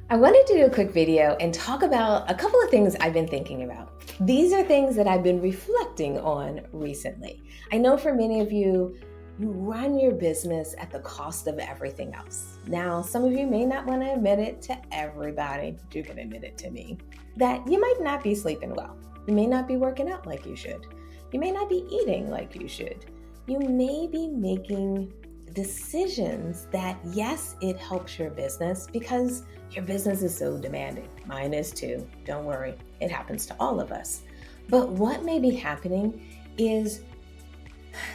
I wanted to do a quick video and talk about a couple of things I've been thinking about. These are things that I've been reflecting on recently. I know for many of you, you run your business at the cost of everything else. Now, some of you may not want to admit it to everybody, but you can admit it to me, that you might not be sleeping well. You may not be working out like you should. You may not be eating like you should. You may be making decisions that, yes, it helps your business because your business is so demanding. Mine is too. Don't worry. It happens to all of us. But what may be happening is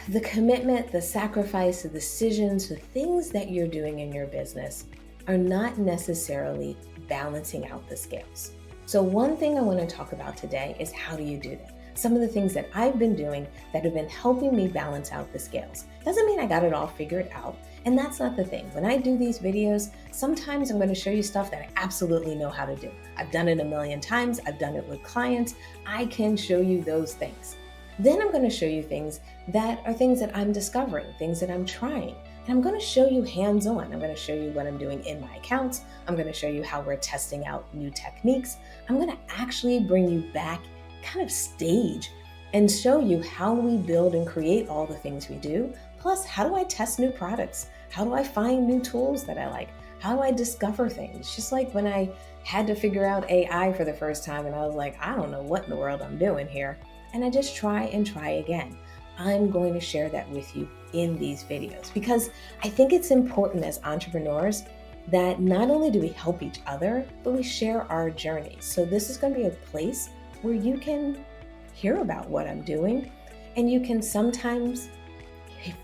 the commitment, the sacrifice, the decisions, the things that you're doing in your business are not necessarily balancing out the scales. So one thing I want to talk about today is how do you do that? Some of the things that I've been doing that have been helping me balance out the scales. Doesn't mean I got it all figured out. And that's not the thing. When I do these videos, sometimes I'm going to show you stuff that I absolutely know how to do. I've done it a million times. I've done it with clients. I can show you those things. Then I'm going to show you things that are things that I'm discovering, things that I'm trying. And I'm going to show you hands-on. I'm going to show you what I'm doing in my accounts. I'm going to show you how we're testing out new techniques. I'm going to actually bring you back kind of stage and show you how we build and create all the things we do. Plus, how do I test new products? How do I find new tools that I like? How do I discover things? Just like when I had to figure out AI for the first time and I was like, I don't know what in the world I'm doing here. And I just try and try again. I'm going to share that with you in these videos because I think it's important as entrepreneurs that not only do we help each other, but we share our journeys. So this is going to be a place where you can hear about what I'm doing and you can sometimes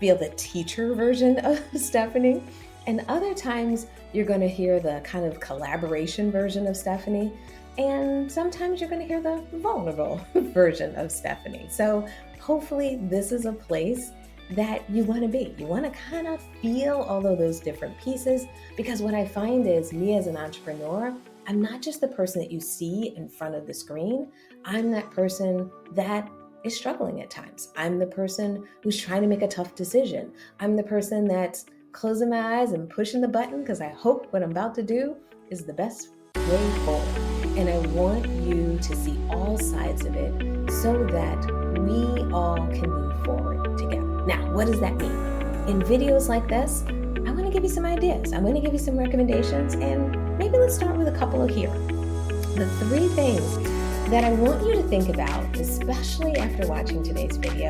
feel the teacher version of Stephanie, and other times you're going to hear the kind of collaboration version of Stephanie, and sometimes you're going to hear the vulnerable version of Stephanie. So hopefully this is a place that you want to be. You want to kind of feel all of those different pieces, because what I find is me as an entrepreneur, I'm not just the person that you see in front of the screen. I'm that person that is struggling at times. I'm the person who's trying to make a tough decision. I'm the person that's closing my eyes and pushing the button because I hope what I'm about to do is the best way forward. And I want you to see all sides of it so that we all can move forward together. Now, what does that mean? In videos like this, I want to give you some ideas. I'm going to give you some recommendations, and maybe let's start with a couple of here. The three things that I want you to think about, especially after watching today's video,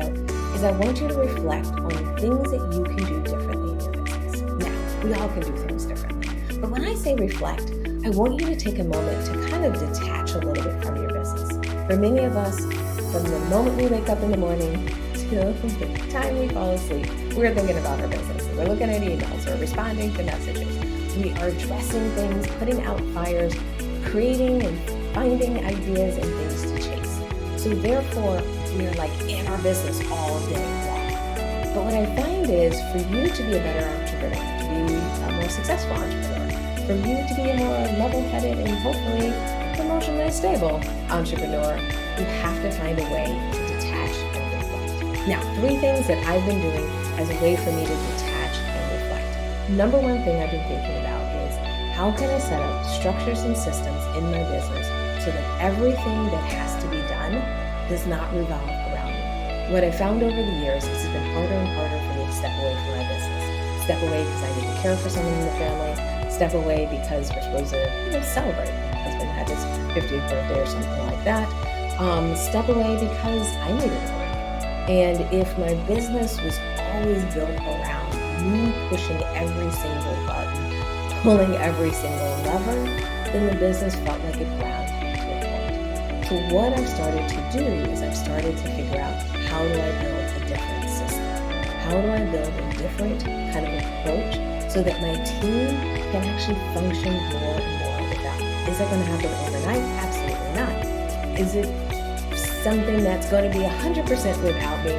is I want you to reflect on things that you can do differently in your business. Now, we all can do things differently. But when I say reflect, I want you to take a moment to kind of detach a little bit from your business. For many of us, from the moment we wake up in the morning till the time we fall asleep, we're thinking about our business. We're looking at emails, we're responding to messages. We are addressing things, putting out fires, creating and finding ideas and things to chase. So therefore, we're like in our business all day long. But what I find is for you to be a better entrepreneur, to be a more successful entrepreneur, for you to be a more level-headed and hopefully emotionally stable entrepreneur, you have to find a way to detach and reflect. Now, three things that I've been doing as a way for me to detach and reflect. Number one thing I've been thinking about is how can I set up structures and systems in my business so that everything that has to be done does not revolve around me. What I found over the years is it's been harder and harder for me to step away from my business. Step away because I need to care for someone in the family. Step away because we're supposed to celebrate. My husband had his 50th birthday or something like that. Step away because I needed a break. And if my business was always built around me pushing every single button, pulling every single lever, then the business felt like it ground to a halt. So what I've started to do is I've started to figure out how do I build a different system? How do I build a different kind of approach so that my team can actually function more and more without me? Is it going to happen overnight? Absolutely not. Is it something that's going to be 100% without me?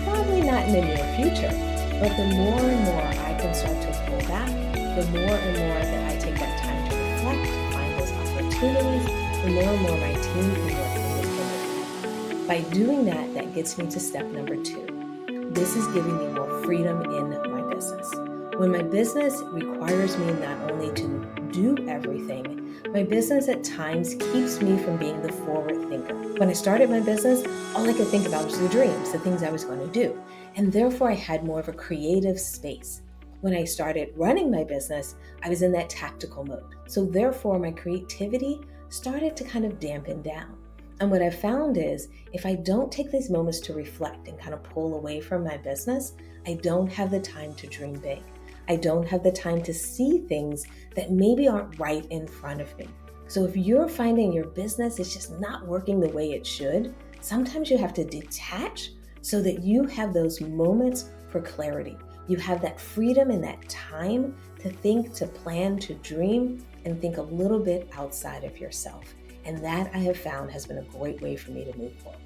Probably not in the near future. But the more and more I can start to pull back, the more and more that I take that time to reflect, to find those opportunities, the more and more my team can work independently. By doing that, that gets me to step number 2. This is giving me more freedom in my business. When my business requires me not only to do everything, everything, my business at times keeps me from being the forward thinker. When I started my business, all I could think about was the dreams, the things I was going to do. And therefore, I had more of a creative space. When I started running my business, I was in that tactical mode. So therefore, my creativity started to kind of dampen down. And what I found is if I don't take these moments to reflect and kind of pull away from my business, I don't have the time to dream big. I don't have the time to see things that maybe aren't right in front of me. So if you're finding your business is just not working the way it should, sometimes you have to detach so that you have those moments for clarity. You have that freedom and that time to think, to plan, to dream, and think a little bit outside of yourself. And that I have found has been a great way for me to move forward.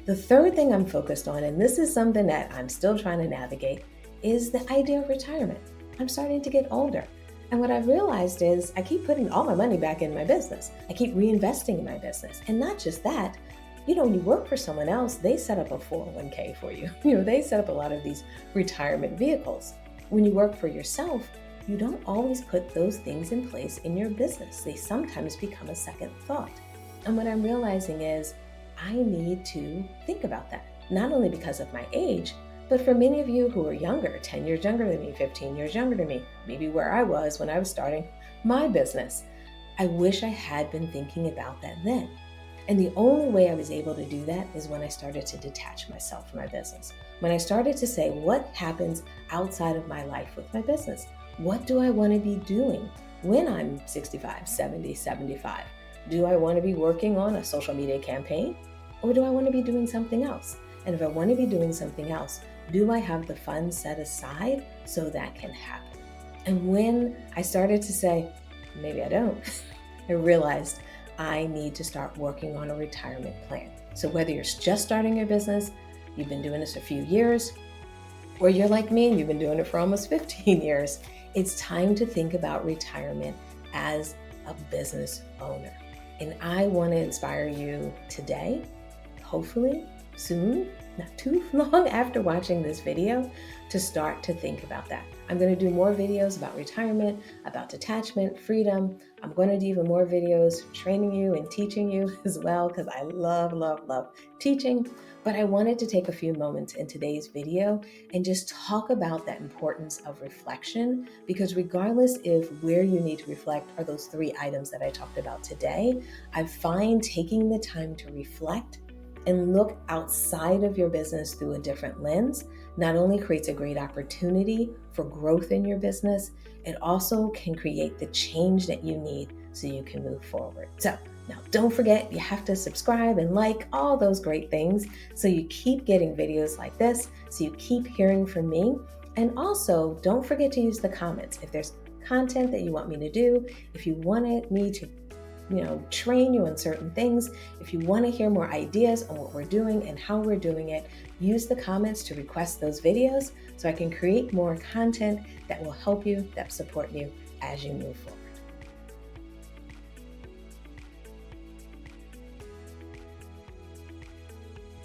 The third thing I'm focused on, and this is something that I'm still trying to navigate, is the idea of retirement. I'm starting to get older. And what I've realized is I keep putting all my money back in my business. I keep reinvesting in my business. And not just that, when you work for someone else, they set up a 401k for you. They set up a lot of these retirement vehicles. When you work for yourself, you don't always put those things in place in your business. They sometimes become a second thought. And what I'm realizing is I need to think about that, not only because of my age, but for many of you who are younger, 10 years younger than me, 15 years younger than me, maybe where I was when I was starting my business. I wish I had been thinking about that then. And the only way I was able to do that is when I started to detach myself from my business. When I started to say, what happens outside of my life with my business? What do I want to be doing when I'm 65, 70, 75? Do I want to be working on a social media campaign? Or do I want to be doing something else? And if I want to be doing something else, do I have the funds set aside so that can happen? And when I started to say, maybe I don't, I realized I need to start working on a retirement plan. So whether you're just starting your business, you've been doing this a few years, or you're like me and you've been doing it for almost 15 years, it's time to think about retirement as a business owner. And I want to inspire you today, hopefully soon, not too long after watching this video, to start to think about that. I'm going to do more videos about retirement, about detachment, freedom. I'm going to do even more videos training you and teaching you as well, because I love, love, love teaching. But I wanted to take a few moments in today's video and just talk about that importance of reflection, because regardless if where you need to reflect are those 3 items that I talked about today, I find taking the time to reflect and look outside of your business through a different lens not only creates a great opportunity for growth in your business, it also can create the change that you need so you can move forward. So now don't forget, you have to subscribe and like all those great things so you keep getting videos like this, so you keep hearing from me. And also don't forget to use the comments. If there's content that you want me to do, if you wanted me to train you on certain things. If you want to hear more ideas on what we're doing and how we're doing it, use the comments to request those videos so I can create more content that will help you, that support you as you move forward.